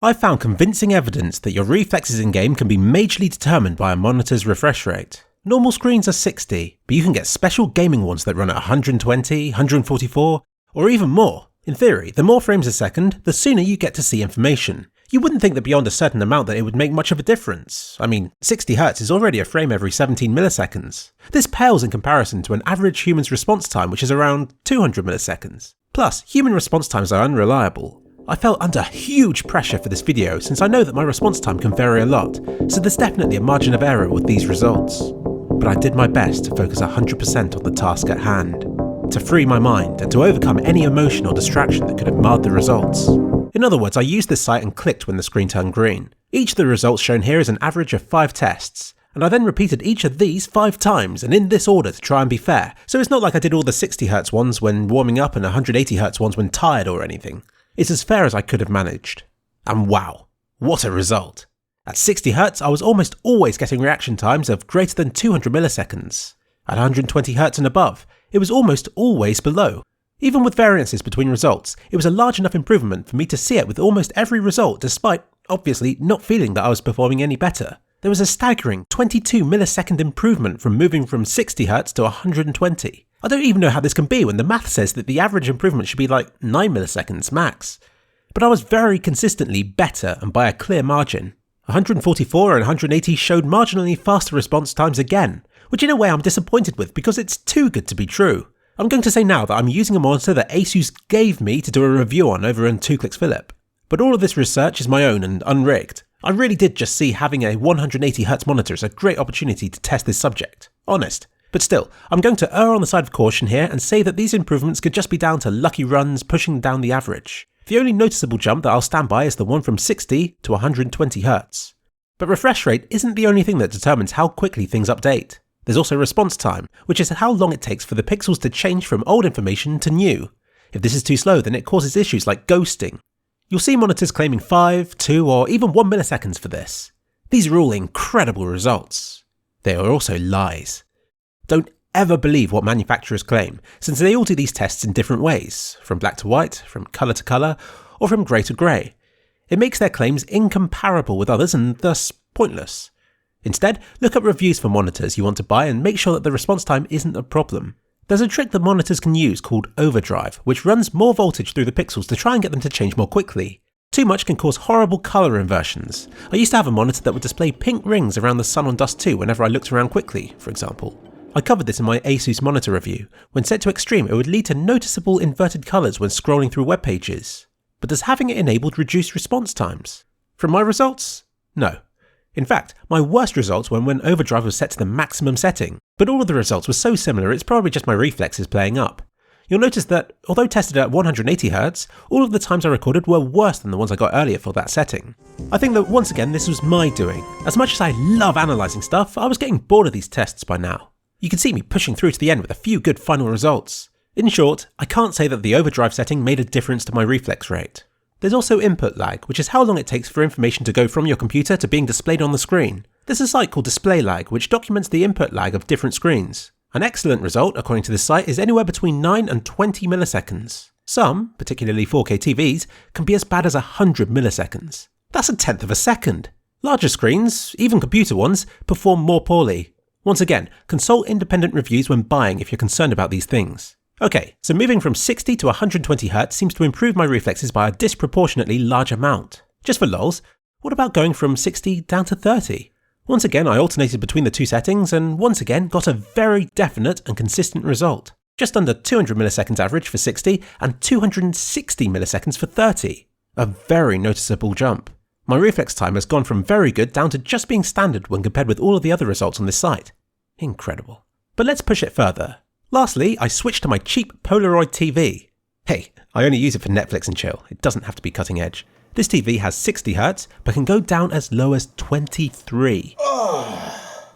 I've found convincing evidence that your reflexes in-game can be majorly determined by a monitor's refresh rate. Normal screens are 60, but you can get special gaming ones that run at 120, 144, or even more. In theory, the more frames a second, the sooner you get to see information. You wouldn't think that beyond a certain amount that it would make much of a difference. I mean, 60Hz is already a frame every 17 milliseconds. This pales in comparison to an average human's response time, which is around 200 milliseconds. Plus, human response times are unreliable. I felt under huge pressure for this video since I know that my response time can vary a lot, so there's definitely a margin of error with these results. But I did my best to focus 100% on the task at hand, to free my mind and to overcome any emotion or distraction that could have marred the results. In other words, I used this site and clicked when the screen turned green. Each of the results shown here is an average of 5 tests, and I then repeated each of these 5 times and in this order to try and be fair, so it's not like I did all the 60Hz ones when warming up and 180Hz ones when tired or anything. It's as fair as I could have managed. And wow, what a result! At 60Hz I was almost always getting reaction times of greater than 200 milliseconds. At 120Hz and above, it was almost always below. Even with variances between results, it was a large enough improvement for me to see it with almost every result despite, obviously, not feeling that I was performing any better. There was a staggering 22 millisecond improvement from moving from 60Hz to 120. I don't even know how this can be when the math says that the average improvement should be like 9 milliseconds max. But I was very consistently better and by a clear margin. 144 and 180 showed marginally faster response times again, which in a way I'm disappointed with because it's too good to be true. I'm going to say now that I'm using a monitor that Asus gave me to do a review on over in 2Clicks Philip. But all of this research is my own and unrigged. I really did just see having a 180Hz monitor as a great opportunity to test this subject. Honest. But still, I'm going to err on the side of caution here and say that these improvements could just be down to lucky runs pushing down the average. The only noticeable jump that I'll stand by is the one from 60 to 120Hz. But refresh rate isn't the only thing that determines how quickly things update. There's also response time, which is how long it takes for the pixels to change from old information to new. If this is too slow, then it causes issues like ghosting. You'll see monitors claiming 5, 2, or even 1 milliseconds for this. These are all incredible results. They are also lies. Don't ever believe what manufacturers claim, since they all do these tests in different ways, from black to white, from colour to colour, or from grey to grey. It makes their claims incomparable with others and thus pointless. Instead, look up reviews for monitors you want to buy and make sure that the response time isn't a problem. There's a trick that monitors can use called Overdrive, which runs more voltage through the pixels to try and get them to change more quickly. Too much can cause horrible colour inversions. I used to have a monitor that would display pink rings around the sun on dust 2 whenever I looked around quickly, for example. I covered this in my Asus monitor review. When set to extreme, it would lead to noticeable inverted colours when scrolling through web pages. But does having it enabled reduce response times? From my results? No. In fact, my worst results were when Overdrive was set to the maximum setting, but all of the results were so similar it's probably just my reflexes playing up. You'll notice that, although tested at 180Hz, all of the times I recorded were worse than the ones I got earlier for that setting. I think that once again this was my doing. As much as I love analysing stuff, I was getting bored of these tests by now. You can see me pushing through to the end with a few good final results. In short, I can't say that the Overdrive setting made a difference to my reflex rate. There's also input lag, which is how long it takes for information to go from your computer to being displayed on the screen. There's a site called Display Lag, which documents the input lag of different screens. An excellent result, according to this site, is anywhere between 9 and 20 milliseconds. Some, particularly 4K TVs, can be as bad as 100 milliseconds. That's a tenth of a second. Larger screens, even computer ones, perform more poorly. Once again, consult independent reviews when buying if you're concerned about these things. Okay, so moving from 60 to 120Hz seems to improve my reflexes by a disproportionately large amount. Just for lols, what about going from 60 down to 30? Once again, I alternated between the two settings and once again got a very definite and consistent result. Just under 200 milliseconds average for 60 and 260 milliseconds for 30. A very noticeable jump. My reflex time has gone from very good down to just being standard when compared with all of the other results on this site. Incredible. But let's push it further. Lastly, I switched to my cheap Polaroid TV. Hey, I only use it for Netflix and chill, it doesn't have to be cutting edge. This TV has 60Hz, but can go down as low as 23.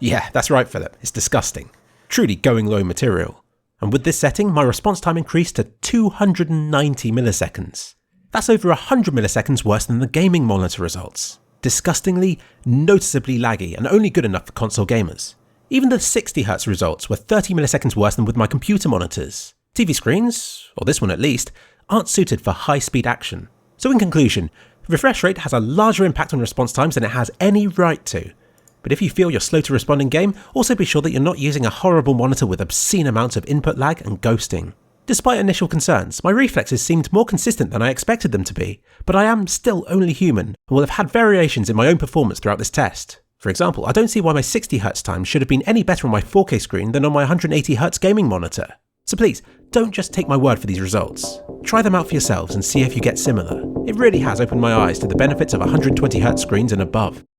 Yeah, that's right Philip, it's disgusting. Truly going low material. And with this setting, my response time increased to 290 milliseconds. That's over 100 milliseconds worse than the gaming monitor results. Disgustingly, noticeably laggy and only good enough for console gamers. Even the 60Hz results were 30 milliseconds worse than with my computer monitors. TV screens, or this one at least, aren't suited for high-speed action. So in conclusion, Refresh rate has a larger impact on response times than it has any right to. But if you feel you're slow to respond in game, also be sure that you're not using a horrible monitor with obscene amounts of input lag and ghosting. Despite initial concerns, my reflexes seemed more consistent than I expected them to be, but I am still only human and will have had variations in my own performance throughout this test. For example, I don't see why my 60Hz time should have been any better on my 4K screen than on my 180Hz gaming monitor. So please, don't just take my word for these results. Try them out for yourselves and see if you get similar. It really has opened my eyes to the benefits of 120Hz screens and above.